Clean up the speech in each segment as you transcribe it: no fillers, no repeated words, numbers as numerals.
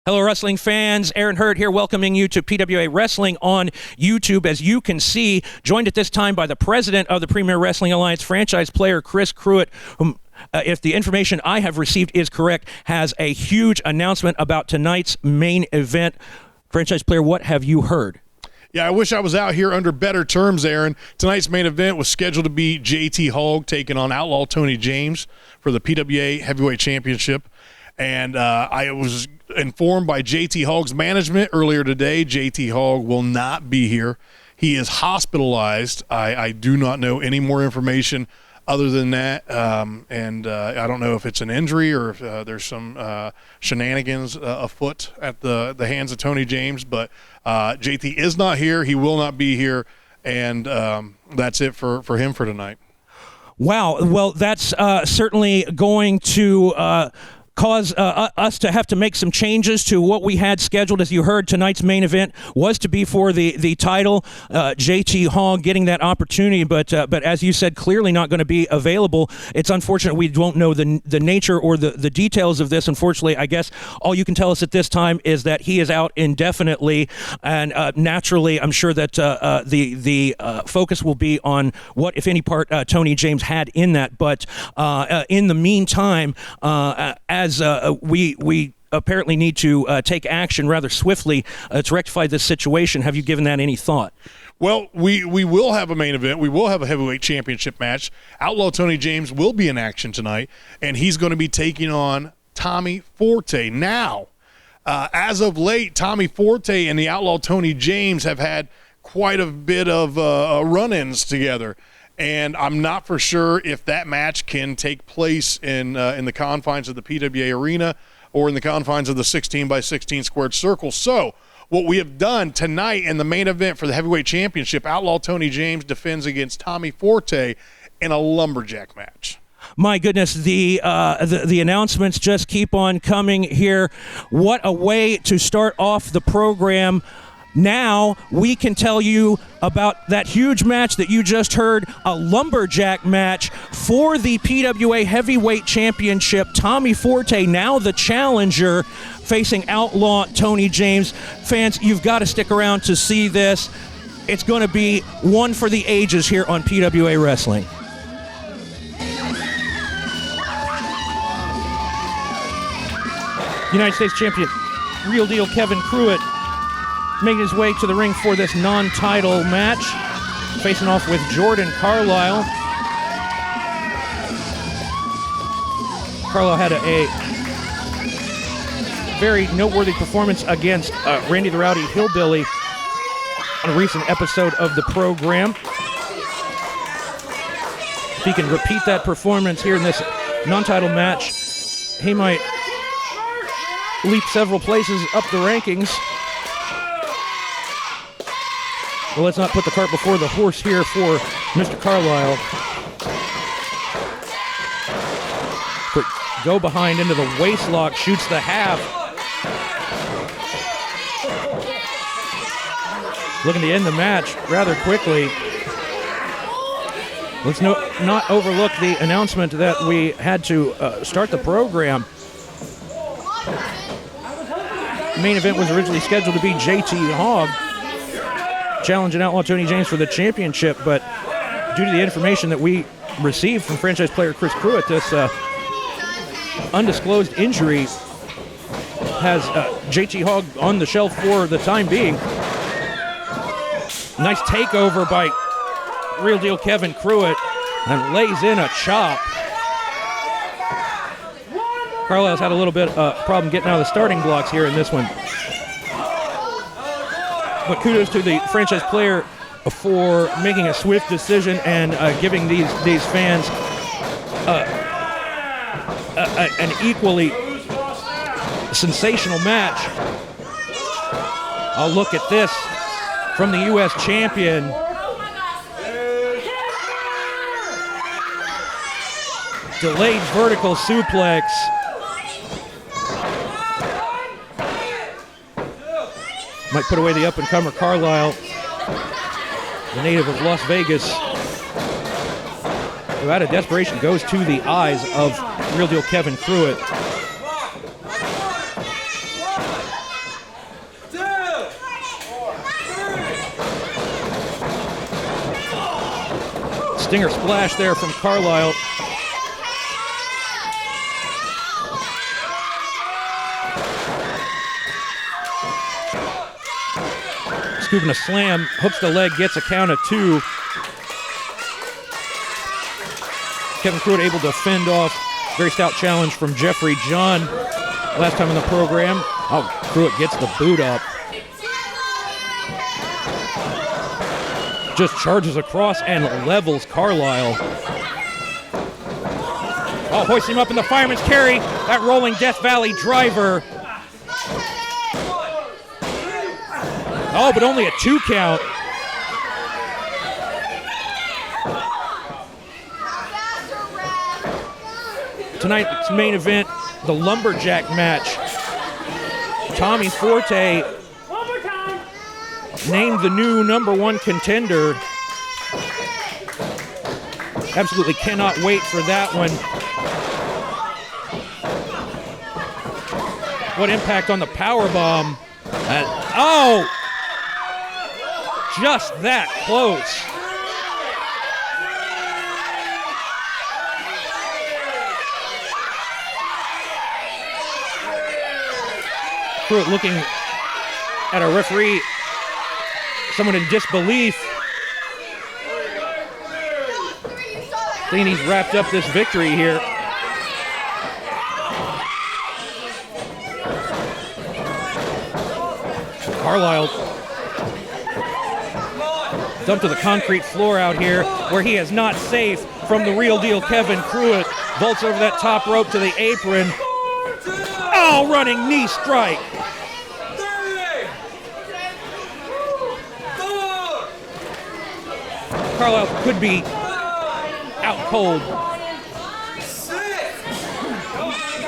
Hello, wrestling fans. Aaron Hurd here, welcoming you to PWA Wrestling on YouTube. As you can see, joined at this time by the president of the Premier Wrestling Alliance, franchise player Chris Crewe, whom, if the information I have received is correct, has a huge announcement about tonight's main event. Franchise player, what have you heard? Yeah, I wish I was out here under better terms, Aaron. Tonight's main event was scheduled to be JT Hogg taking on Outlaw Tony James for the PWA Heavyweight Championship. And I was informed by JT Hogg's management earlier today, JT Hogg will not be here. He is hospitalized. I do not know any more information other than that. And I don't know if it's an injury or if there's some shenanigans afoot at the hands of Tony James. But JT is not here. He will not be here. And that's it for him for tonight. Wow. Well, that's certainly going to cause us to have to make some changes to what we had scheduled. As you heard, tonight's main event was to be for the title. JT Hogg getting that opportunity, but as you said, clearly not going to be available. It's unfortunate we don't know the nature or the details of this. Unfortunately, I guess all you can tell us at this time is that he is out indefinitely, and naturally, I'm sure that the focus will be on what, if any, part Tony James had in that. But in the meantime, as we apparently need to take action rather swiftly to rectify this situation. Have you given that any thought? Well, we will have a main event. We will have a heavyweight championship match. Outlaw Tony James will be in action tonight, and he's going to be taking on Tommy Forte. Now, as of late, Tommy Forte and the Outlaw Tony James have had quite a bit of run-ins together. And I'm not for sure if that match can take place in the confines of the PWA arena or in the confines of the 16x16 squared circle. So what we have done tonight in the main event for the heavyweight championship, Outlaw Tony James defends against Tommy Forte in a lumberjack match. My goodness, the announcements just keep on coming here. What a way to start off the program. Now we can tell you about that huge match that you just heard, a lumberjack match for the PWA Heavyweight Championship. Tommy Forte, now the challenger, facing Outlaw Tony James. Fans, you've got to stick around to see this. It's going to be one for the ages here on PWA Wrestling. United States champion, Real Deal Kevin Crewe, making his way to the ring for this non-title match, facing off with Jordan Carlisle. Carlisle had a very noteworthy performance against Randy the Rowdy Hillbilly on a recent episode of the program. If he can repeat that performance here in this non-title match, he might leap several places up the rankings. Well, let's not put the cart before the horse here for Mr. Carlisle. Go behind into the waistlock, shoots the half. Looking to end the match rather quickly. Let's not overlook the announcement that we had to start the program. The main event was originally scheduled to be JT Hogg challenging Outlaw Tony James for the championship, but due to the information that we received from franchise player Chris Crewe, this undisclosed injury has JT Hogg on the shelf for the time being. Nice takeover by Real Deal Kevin Crewe, and lays in a chop. Carlisle's had a little bit problem getting out of the starting blocks here in this one. But kudos to the franchise player for making a swift decision and giving these fans an equally sensational match. I'll look at this from the U.S. champion. Delayed vertical suplex. Might put away the up-and-comer Carlisle, the native of Las Vegas, who out of desperation goes to the eyes of Real Deal Kevin Crewe. Stinger splash there from Carlisle. Scooping a slam, hooks the leg, gets a count of 2. Kevin Crewe able to fend off very stout challenge from Jeffrey John last time in the program. Oh, Crewe gets the boot up. Just charges across and levels Carlisle. Oh, hoists him up in the fireman's carry. That rolling Death Valley driver. Oh, but only a 2 count. Tonight's main event, the Lumberjack match. Tommy Forte named the new #1 contender. Absolutely cannot wait for that one. What impact on the powerbomb. Oh! Just that close. Crewe looking at a referee, someone in disbelief, thinking he's wrapped up this victory here. Carlisle dumped to the concrete floor out here where he is not safe from the real deal Kevin Crewe. Vaults over that top rope to the apron. Oh, running knee strike. Carlisle could be out cold.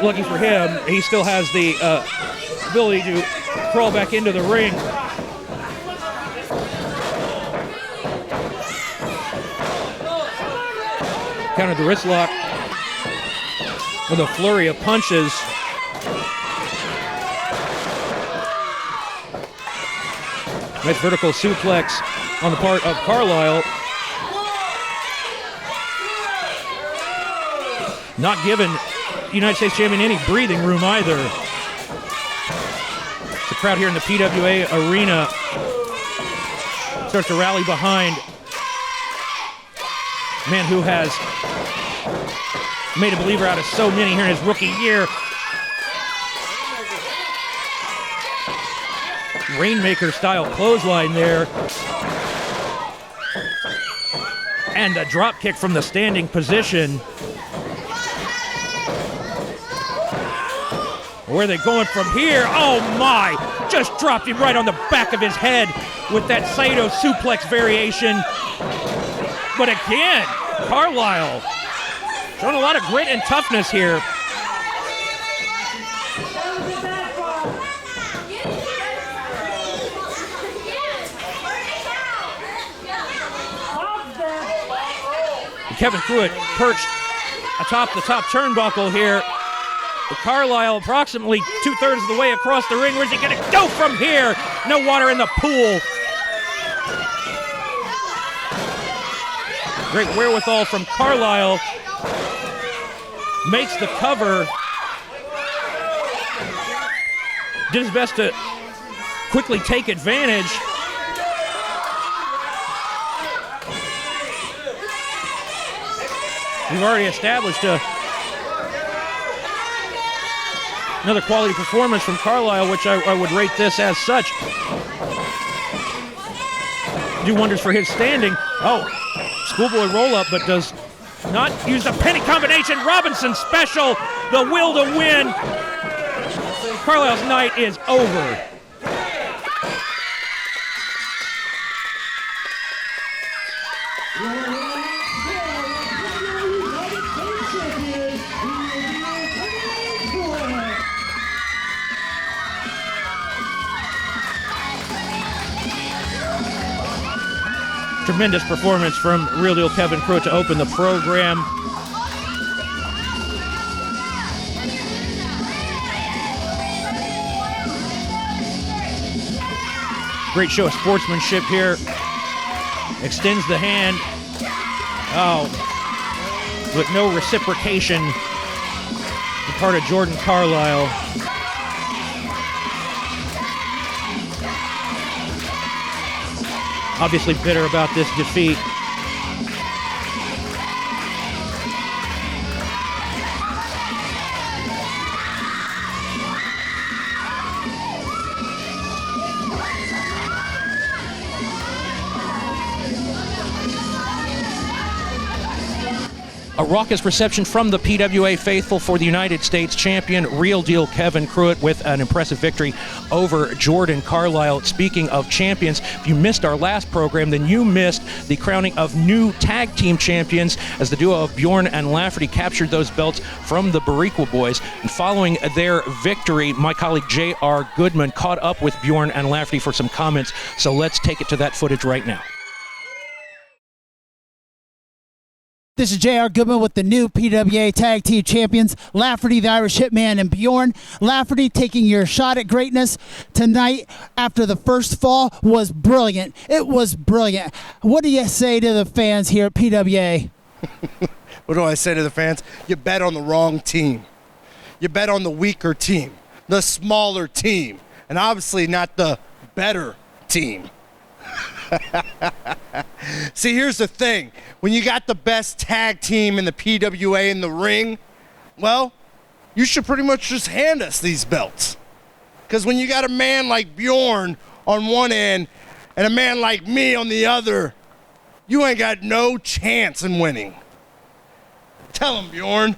Lucky for him, he still has the ability to crawl back into the ring. Countered the wrist lock with a flurry of punches. Nice vertical suplex on the part of Carlisle. Not giving United States champion any breathing room either. The crowd here in the PWA arena starts to rally behind a man who has made a believer out of so many here in his rookie year. Rainmaker style clothesline there. And a drop kick from the standing position. Where are they going from here? Oh my! Just dropped him right on the back of his head with that Saito suplex variation. But again, Carlisle showing a lot of grit and toughness here. Kevin Crewe perched atop the top turnbuckle here. Carlisle approximately 2/3 of the way across the ring. Where's he going to go from here? No water in the pool. Great wherewithal from Carlisle. Makes the cover. Did his best to quickly take advantage. We've already established another quality performance from Carlisle, which I would rate this as such. Do wonders for his standing. Oh, schoolboy roll-up, but does not use the penny combination. Robinson special, the will to win. Carlisle's night is over. Tremendous performance from Real Deal Kevin Crewe to open the program. Great show of sportsmanship here. Extends the hand. Oh, with no reciprocation on the part of Jordan Carlisle. Obviously bitter about this defeat. A raucous reception from the PWA faithful for the United States champion, Real Deal Kevin Crewe, with an impressive victory over Jordan Carlisle. Speaking of champions, if you missed our last program, then you missed the crowning of new tag team champions as the duo of Bjorn and Lafferty captured those belts from the Bariqua Boys. And following their victory, my colleague J.R. Goodman caught up with Bjorn and Lafferty for some comments. So let's take it to that footage right now. This is J.R. Goodman with the new PWA Tag Team Champions, Lafferty, the Irish Hitman, and Bjorn. Lafferty taking your shot at greatness tonight after the first fall was brilliant. It was brilliant. What do you say to the fans here at PWA? What do I say to the fans? You bet on the wrong team. You bet on the weaker team, the smaller team, and obviously not the better team. See, here's the thing. When you got the best tag team in the PWA in the ring, well, you should pretty much just hand us these belts. Because when you got a man like Bjorn on one end and a man like me on the other, you ain't got no chance in winning. Tell him, Bjorn.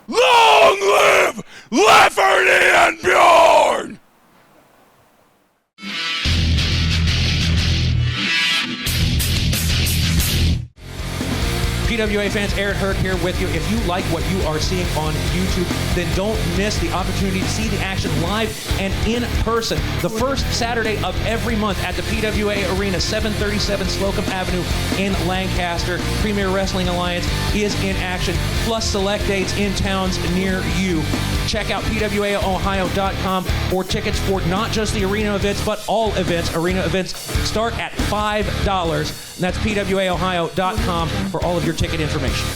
Long live Lafferty and Bjorn! PWA fans, Eric Hurt here with you. If you like what you are seeing on YouTube, then don't miss the opportunity to see the action live and in person the first Saturday of every month at the PWA Arena, 737 Slocum Avenue in Lancaster. Premier Wrestling Alliance is in action, plus select dates in towns near you. Check out PWAOhio.com for tickets for not just the arena events, but all events. Arena events start at $5. And that's PWAOhio.com for all of your ticket information.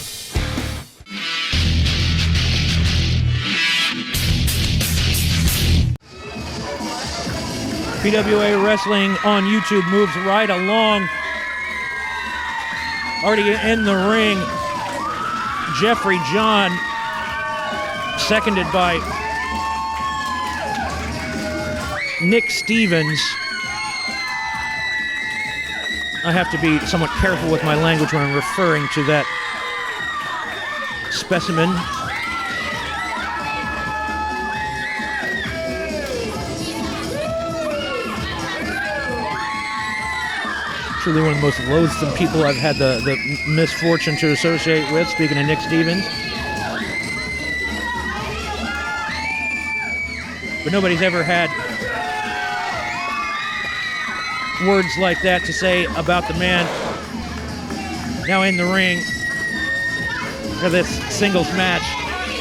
PWA Wrestling on YouTube moves right along. Already in the ring, Jeffrey John, seconded by Nick Stevens. I have to be somewhat careful with my language when I'm referring to that specimen. Truly one of the most loathsome people I've had the misfortune to associate with, speaking of Nick Stevens. But nobody's ever had words like that to say about the man now in the ring for this singles match.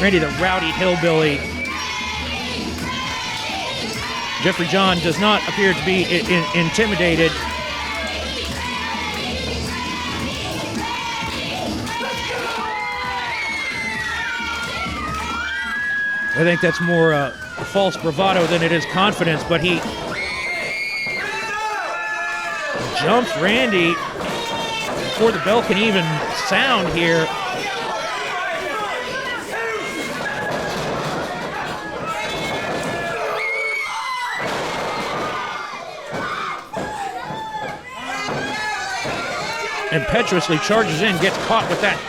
Randy the Rowdy Hillbilly. Jeffrey John does not appear to be intimidated. I think that's more false bravado than it is confidence, but he jumps Randy before the bell can even sound here. Impetuously charges in, gets caught with that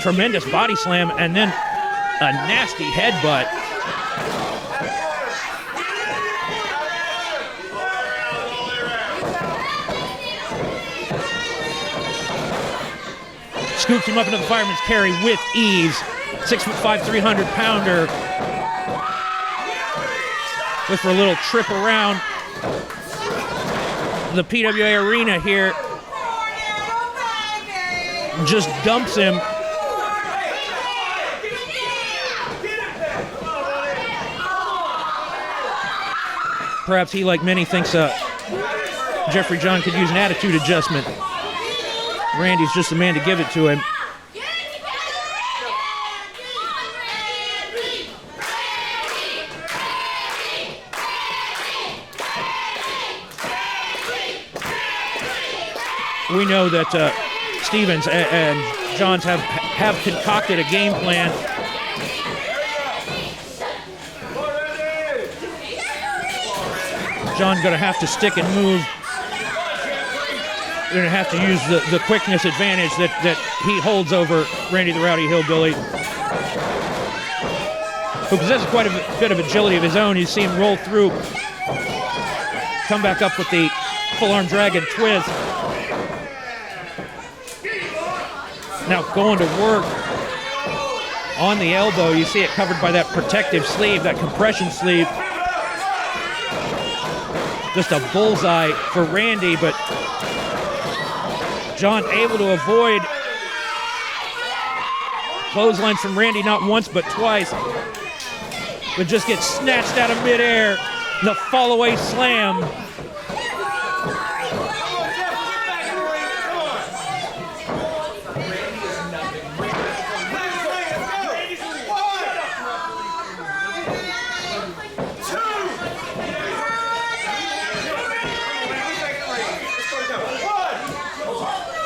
tremendous body slam, and then a nasty headbutt. Scoops him up into the fireman's carry with ease. 6'5", 300-pounder. With for a little trip around the PWA arena here. Just dumps him. Perhaps he, like many, thinks Jeffrey John could use an attitude adjustment. Randy's just the man to give it to him. We know that Stevens and Johns have concocted a game plan. John going to have to stick and move. Going to have to use the quickness advantage that he holds over Randy the Rowdy Hillbilly, who possesses quite a bit of agility of his own. You see him roll through, come back up with the full-arm dragon twist. Now going to work on the elbow. You see it covered by that protective sleeve, that compression sleeve. Just a bullseye for Randy, but John able to avoid clotheslines from Randy not once but twice, but just gets snatched out of midair. The fall-away slam.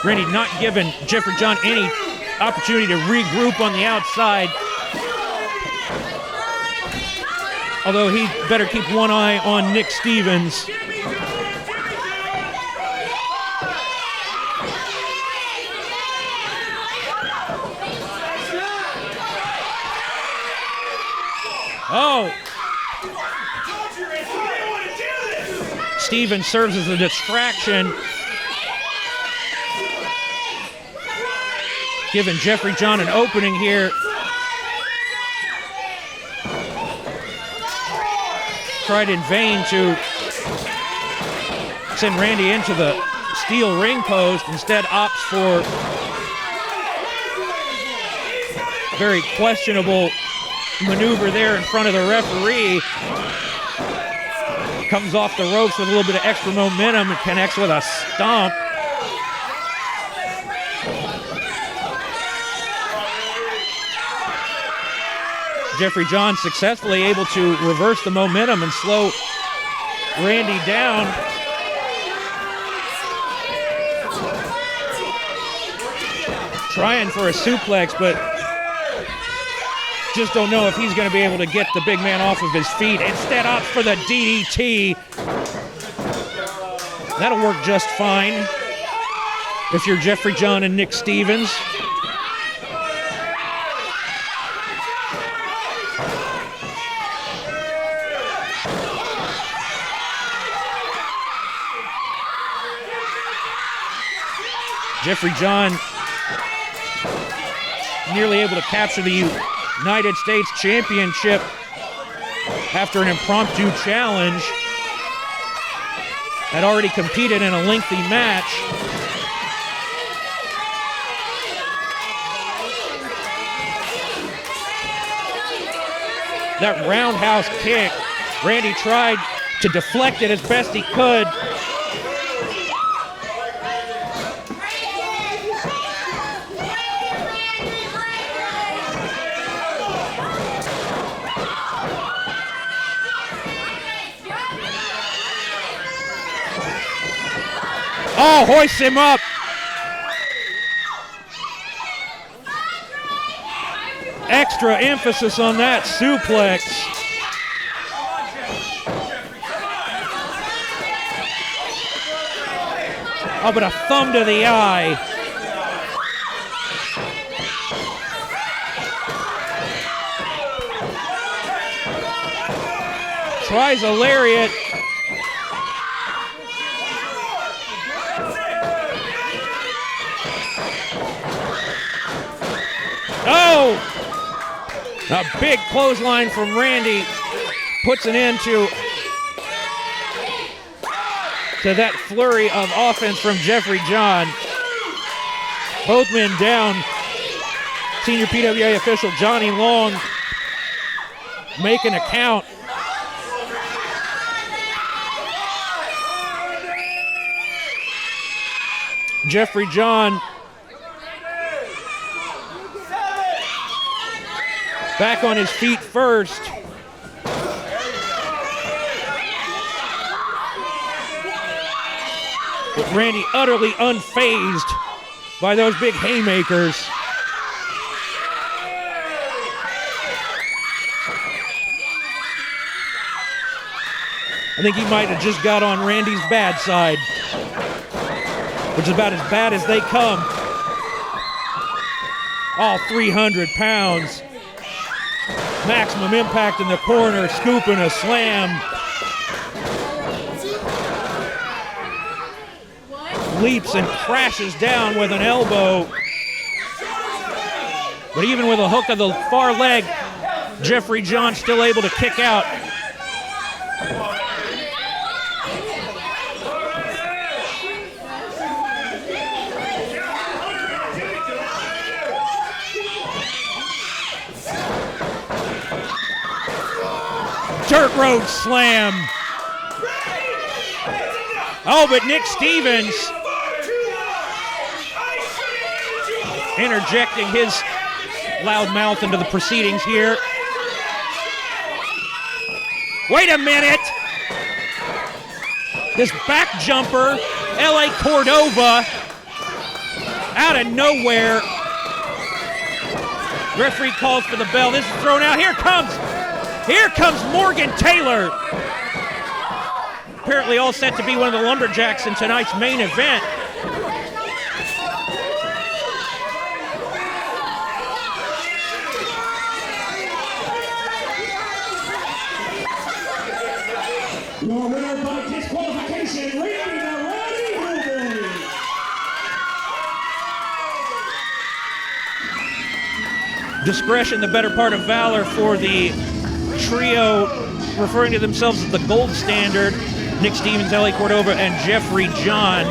Randy not giving Jeffrey John any opportunity to regroup on the outside. Although he better keep one eye on Nick Stevens. Oh! Stevens serves as a distraction, giving Jeffrey John an opening here. Tried in vain to send Randy into the steel ring post. Instead opts for very questionable maneuver there in front of the referee. Comes off the ropes with a little bit of extra momentum and connects with a stomp. Jeffrey John successfully able to reverse the momentum and slow Randy down. Trying for a suplex, but just don't know if he's going to be able to get the big man off of his feet. Instead opts for the DDT. That'll work just fine if you're Jeffrey John and Nick Stevens. Jeffrey John nearly able to capture the United States Championship after an impromptu challenge. Had already competed in a lengthy match. That roundhouse kick, Randy tried to deflect it as best he could. Oh, hoists him up. Extra emphasis on that suplex. Oh, but a thumb to the eye. Tries a lariat. Oh! A big clothesline from Randy puts an end to that flurry of offense from Jeffrey John. Both men down. Senior PWA official Johnny Long making a count. Jeffrey John back on his feet first. But Randy utterly unfazed by those big haymakers. I think he might have just got on Randy's bad side, which is about as bad as they come. All 300 pounds. Maximum impact in the corner, scooping a slam. Leaps and crashes down with an elbow. But even with a hook of the far leg, Jeffrey John still able to kick out. Dirt road slam. Oh, but Nick Stevens interjecting his loud mouth into the proceedings here. Wait a minute. This back jumper, LA Cordova, out of nowhere. Referee calls for the bell. This is thrown out. Here comes Morgan Taylor. Apparently all set to be one of the lumberjacks in tonight's main event. Your winner by disqualification, Randy the Randy. Discretion, the better part of valor for the trio referring to themselves as the gold standard. Nick Stevens, LA Cordova, and Jeffrey John.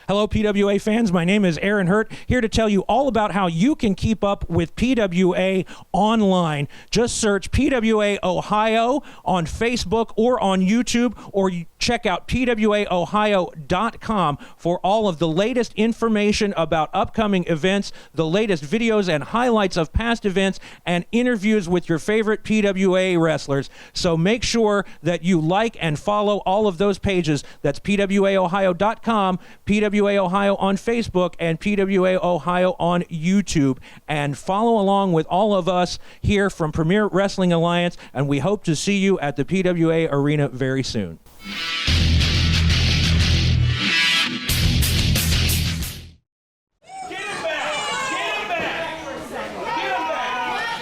Hello, PWA fans. My name is Aaron Hurt, here to tell you all about how you can keep up with PWA online. Just search PWA Ohio on Facebook or on YouTube, or check out PWAOhio.com for all of the latest information about upcoming events, the latest videos and highlights of past events, and interviews with your favorite PWA wrestlers. So make sure that you like and follow all of those pages. That's PWAOhio.com, PWA Ohio on Facebook, and PWA Ohio on YouTube. And follow along with all of us here from Premier Wrestling Alliance, and we hope to see you at the PWA Arena very soon.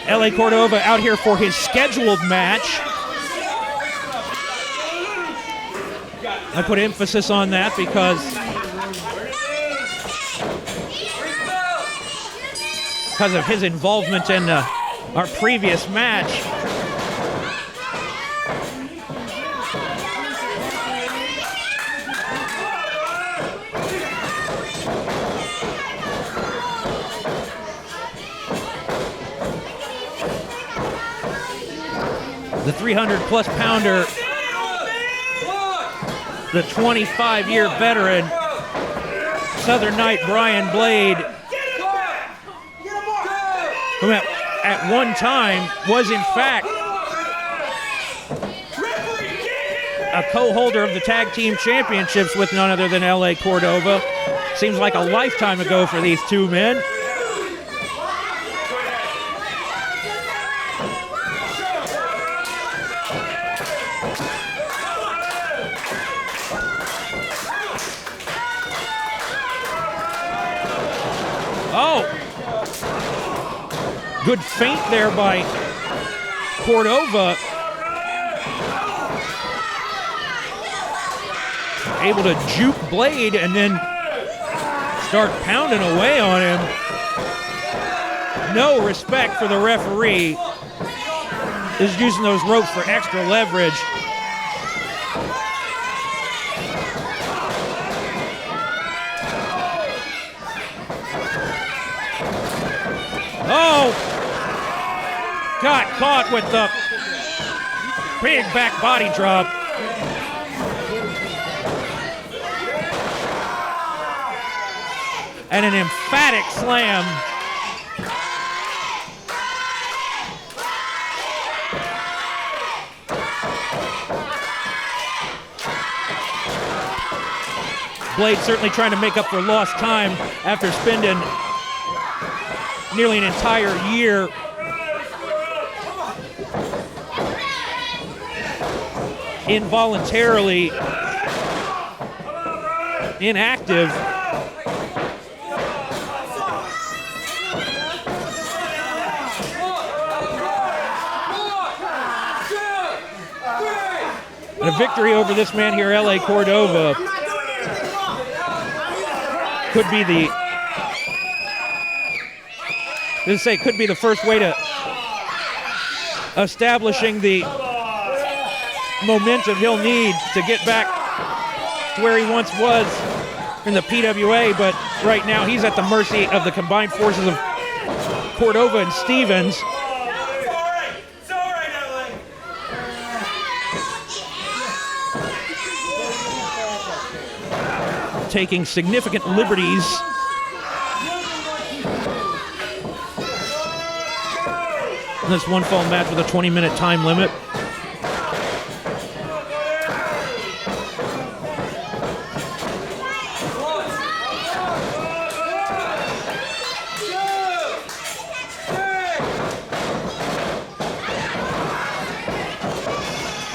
LA Cordova out here for his scheduled match. I put emphasis on that because of his involvement in our previous match. The 300-plus pounder, the 25-year veteran, Southern Knight Brian Blade, who at one time was in fact a co-holder of the tag team championships with none other than LA Cordova. Seems like a lifetime ago for these two men. Oh! Good feint there by Cordova. Able to juke Blade and then start pounding away on him. No respect for the referee. Is using those ropes for extra leverage. Oh! Got caught with Big back body drop. And an emphatic slam. Blade certainly trying to make up for lost time after spending nearly an entire year involuntarily inactive. And a victory over this man here, LA Cordova, could be the first way to establishing the momentum he'll need to get back to where he once was in the PWA, but right now he's at the mercy of the combined forces of Cordova and Stevens. Taking significant liberties. In this one fall match with a 20-minute time limit.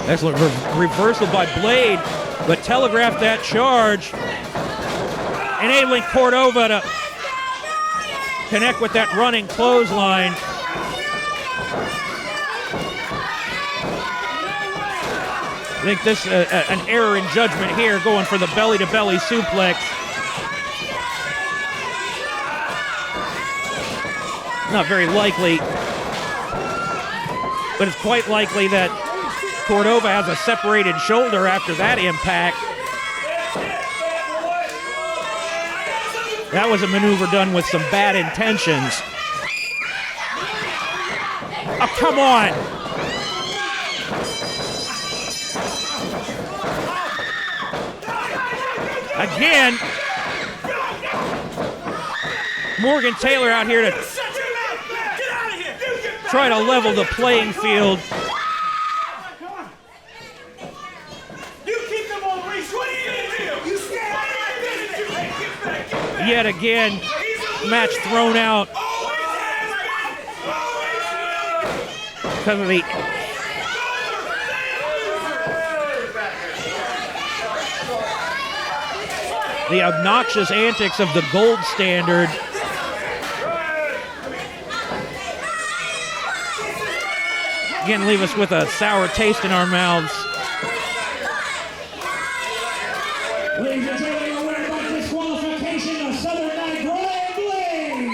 Excellent reversal by Blade, but telegraphed that charge, enabling Cordova to connect with that running clothesline. I think this an error in judgment here, going for the belly-to-belly suplex. Not very likely, but it's quite likely that Cordova has a separated shoulder after that impact. That was a maneuver done with some bad intentions. Oh, come on! Again, Morgan Taylor out here to try to level the playing field. Yet again, match thrown out because of the obnoxious antics of the gold standard. Again, leave us with a sour taste in our mouths. Ladies and gentlemen, a winner by disqualification of Southern Night Blade.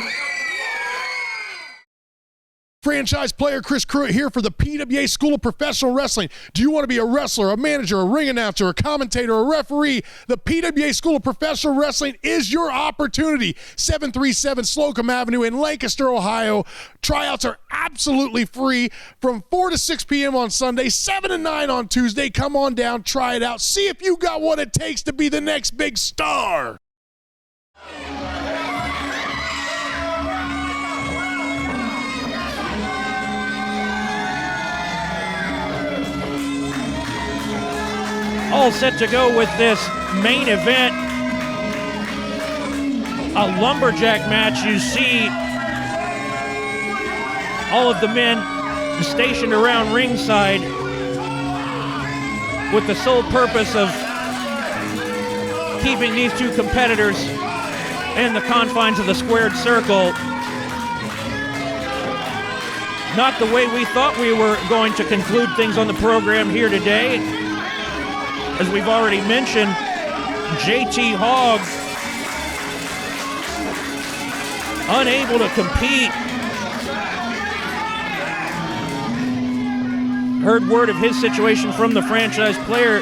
Franchise player Chris Crewe here for the PWA School of Professional Wrestling. Do you want to be a wrestler, a manager, a ring announcer, a commentator, a referee? The PWA School of Professional Wrestling is your opportunity. 737 Slocum Avenue in Lancaster, Ohio. Tryouts are absolutely free from 4 to 6 p.m. on Sunday, 7 to 9 on Tuesday. Come on down, try it out. See if you got what it takes to be the next big star. All set to go with this main event. A lumberjack match. You see all of the men stationed around ringside with the sole purpose of keeping these two competitors in the confines of the squared circle. Not the way we thought we were going to conclude things on the program here today. As we've already mentioned, JT Hogg unable to compete. Heard word of his situation from the franchise player.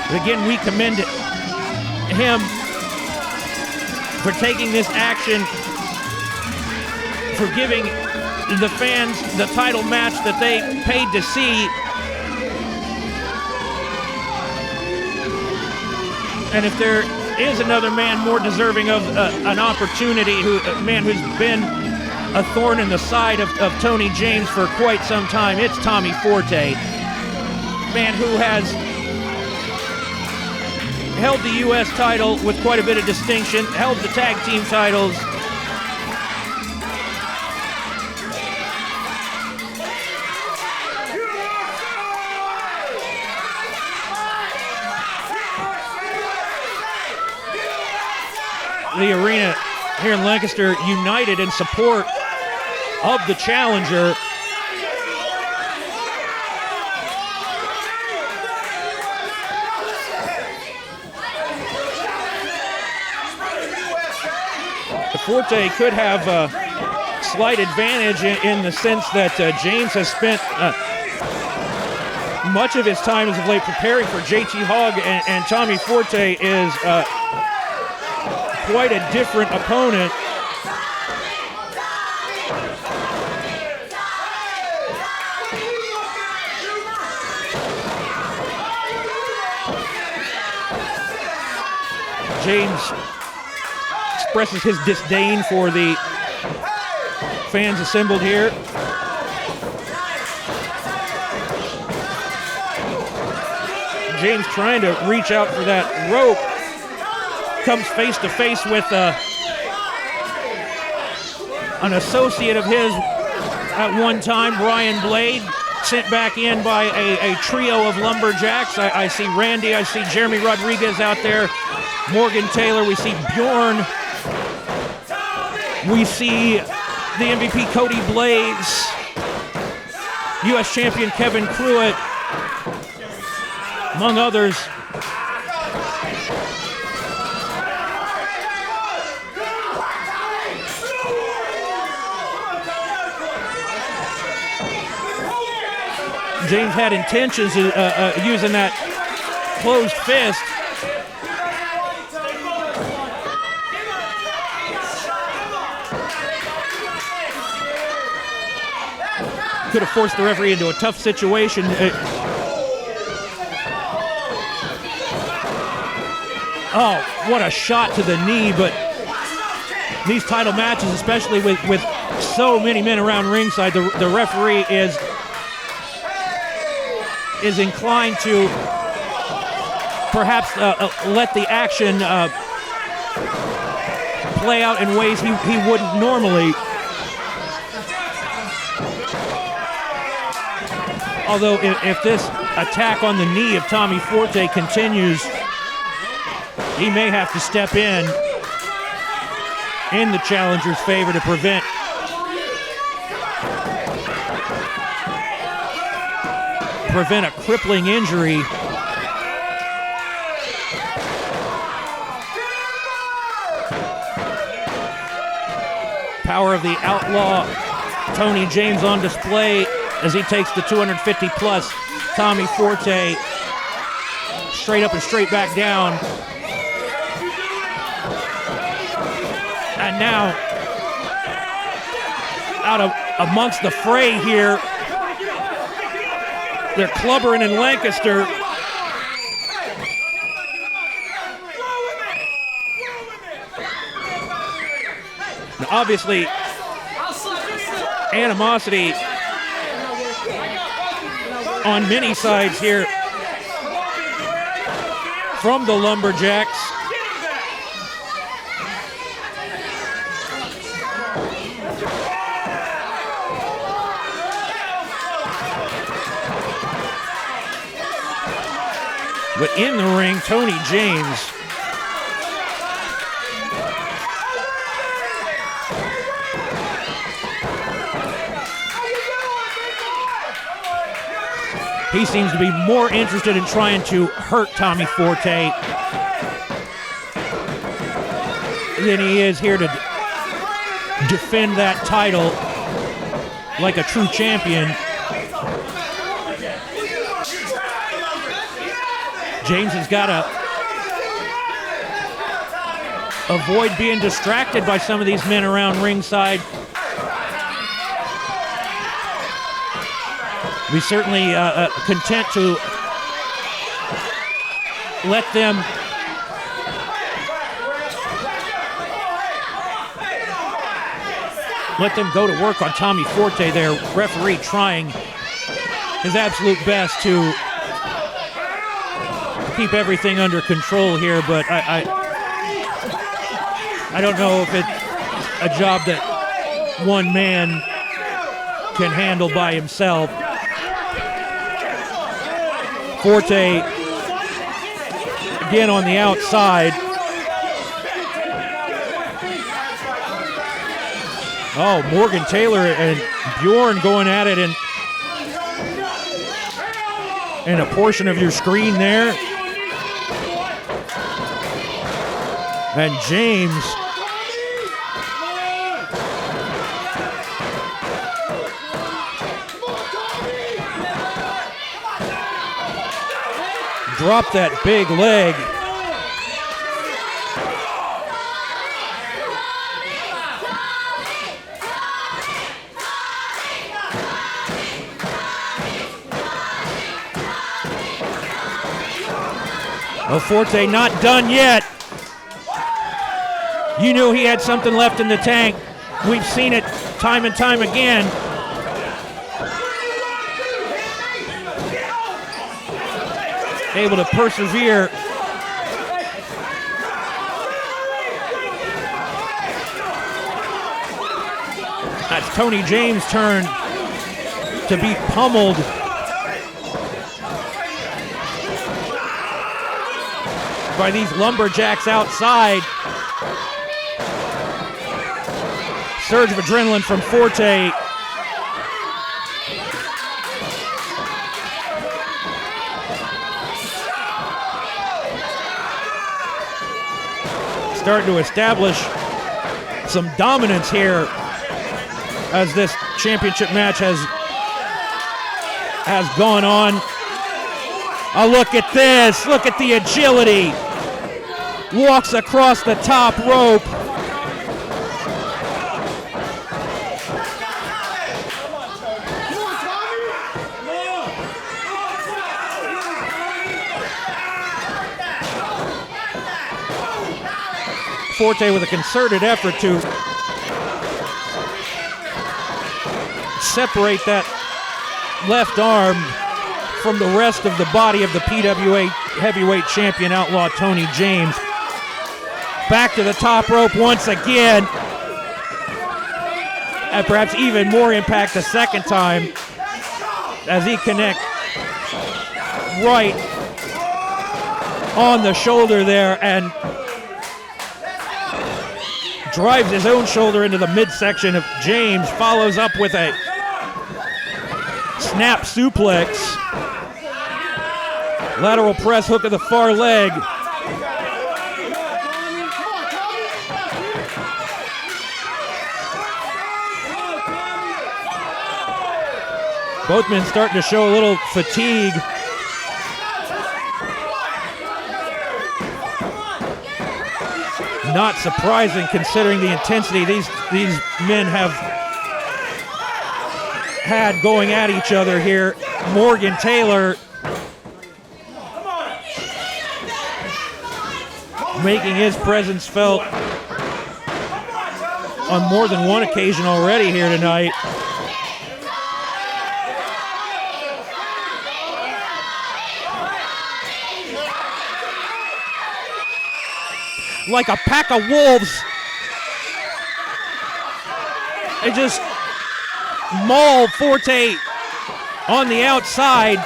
But again, we commend him for taking this action for giving the fans the title match that they paid to see. And if there is another man more deserving of an opportunity, a man who's been a thorn in the side of Tony James for quite some time, it's Tommy Forte. Man who has held the U.S. title with quite a bit of distinction, held the tag team titles. The arena here in Lancaster united in support of the challenger. Forte could have a slight advantage in the sense that James has spent much of his time as of late preparing for JT Hogg, and Tommy Forte is quite a different opponent. James expresses his disdain for the fans assembled here. James trying to reach out for that rope, comes face to face with an associate of his at one time, Brian Blade, sent back in by a trio of lumberjacks. I see Randy, I see Jeremy Rodriguez out there, Morgan Taylor, we see Bjorn, we see the MVP Cody Blades, U.S. champion Kevin Crewe, among others. James had intentions of using that closed fist. Could have forced the referee into a tough situation. Oh, what a shot to the knee, but these title matches, especially with so many men around ringside, the referee is inclined to perhaps let the action play out in ways he wouldn't normally. Although if this attack on the knee of Tommy Forte continues, he may have to step in the challenger's favor to prevent a crippling injury. Power of the outlaw Tony James on display as he takes the 250 plus Tommy Forte straight up and straight back down. And now out of amongst the fray here, they're clubbering in Lancaster. Now, obviously, animosity on many sides here from the Lumberjacks. But in the ring, Tony James he seems to be more interested in trying to hurt Tommy Forte than he is here to defend that title like a true champion. James has got to avoid being distracted by some of these men around ringside. We certainly content to let them go to work on Tommy Forte there. Referee trying his absolute best to keep everything under control here, but I don't know if it's a job that one man can handle by himself. Forte again on the outside. Oh, Morgan Taylor and Bjorn going at it in a portion of your screen there. And James dropped that big leg. Oh, Forte not done yet. You knew he had something left in the tank. We've seen it time and time again. Able to persevere. That's Tony James' turn to be pummeled. By these lumberjacks outside. Surge of adrenaline from Forte. Starting to establish some dominance here as this championship match has gone on. Oh, look at this. Look at the agility. Walks across the top rope. Forte with a concerted effort to separate that left arm from the rest of the body of the PWA heavyweight champion outlaw Tony James. Back to the top rope once again. And perhaps even more impact the second time as he connects right on the shoulder there and drives his own shoulder into the midsection of James, follows up with a snap suplex. Lateral press hook of the far leg. Both men starting to show a little fatigue. Not surprising considering the intensity these men have had going at each other here. Morgan Taylor making his presence felt on more than one occasion already here tonight. Like a pack of wolves. They just maul Forte on the outside.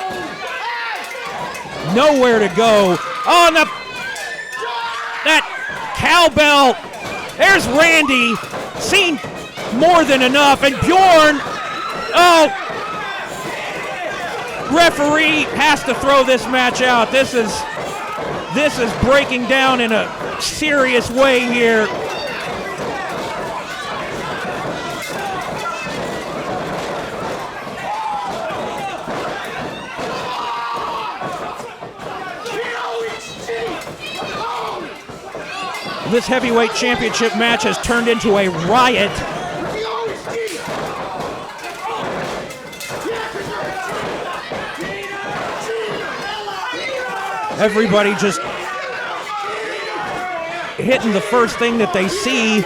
Nowhere to go. Oh, and that cowbell. There's Randy. Seen more than enough. And Bjorn. Oh. Referee has to throw this match out. This is breaking down in a serious way here. This heavyweight championship match has turned into a riot. Everybody just hitting the first thing that they see.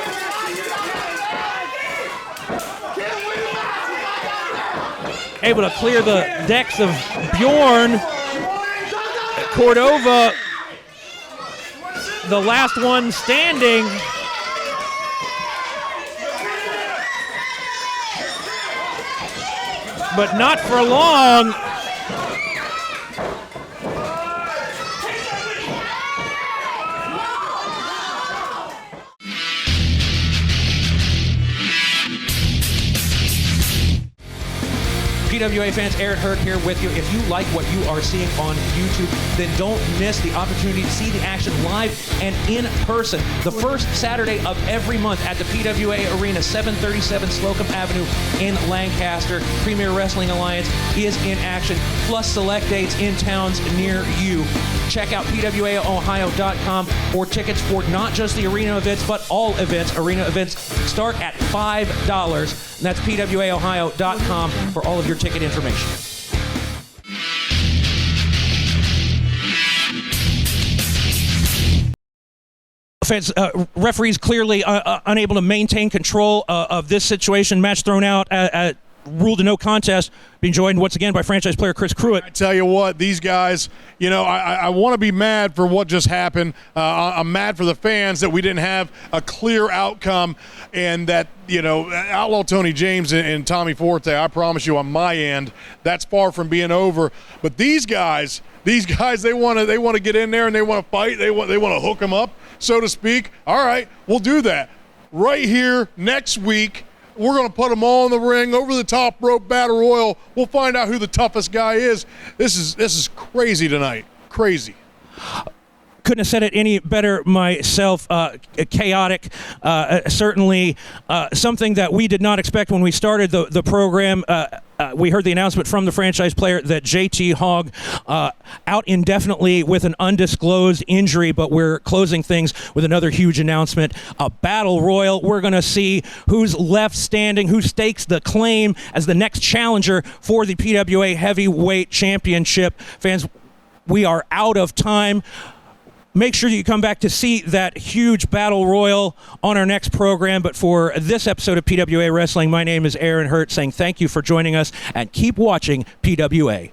Able to clear the decks of Bjorn. Cordova, the last one standing. But not for long. PWA fans, Aaron Hurt here with you. If you like what you are seeing on YouTube, then don't miss the opportunity to see the action live and in person. The first Saturday of every month at the PWA Arena, 737 Slocum Avenue in Lancaster. Premier Wrestling Alliance is in action, plus select dates in towns near you. Check out PWAOhio.com for tickets for not just the arena events, but all events. Arena events start at $5. And that's PWAOhio.com for all of your ticket information. Fans, referees clearly unable to maintain control of this situation. Match thrown out, ruled a no contest. Being joined once again by franchise player Chris Crewe. I tell you what, these guys, I want to be mad for what just happened. I'm mad for the fans that we didn't have a clear outcome, and that, Outlaw Tony James and Tommy Forte, I promise you on my end, that's far from being over. But these guys, they want to get in there and they want to fight. They want to hook them up, so to speak. All right, we'll do that right here next week. We're going to put them all in the ring, over the top rope battle royal. We'll find out who the toughest guy is. This is crazy tonight. Crazy. Couldn't have said it any better myself. Chaotic. Certainly something that we did not expect when we started the program. We heard the announcement from the franchise player that JT Hogg out indefinitely with an undisclosed injury, but we're closing things with another huge announcement. A battle royal. We're going to see who's left standing, who stakes the claim as the next challenger for the PWA Heavyweight Championship. Fans, we are out of time. Make sure you come back to see that huge battle royal on our next program. But for this episode of PWA Wrestling, my name is Aaron Hurt, saying thank you for joining us and keep watching PWA.